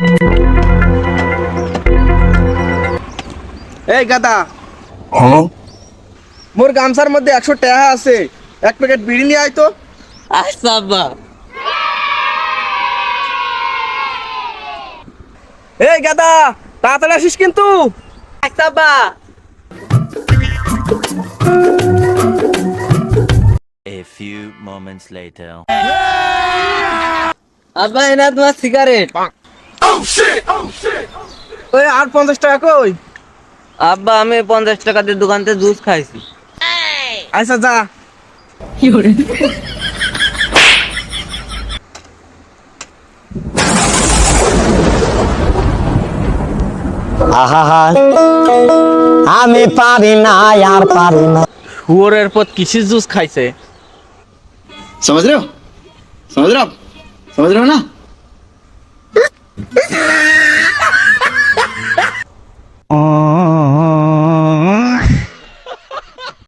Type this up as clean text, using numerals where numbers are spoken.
এই গাদা, হ্যাঁ মোর গামছার মধ্যে 100 টাকা আছে, এক প্যাকেট বিড়ি নিয়ে আয় তো। আচ্ছা আব্বা। এই গাদা, তাড়াতাড়ি আসিস কিন্তু। আচ্ছা আব্বা। A few moments later. আব্বা এনা তোমার সিগারেট। ওই আর 50 টাকা কই? আব্বা আমি 50 টাকা দিয়ে দোকান থেকে জুস খাইছি। আচ্ছা যা। আহা আমি পারি না আর পারি না। শুয়োরের পর কিসের জুস খাইছে? समझ रहे हो समझ रहे हो आप समझ रहे हो ना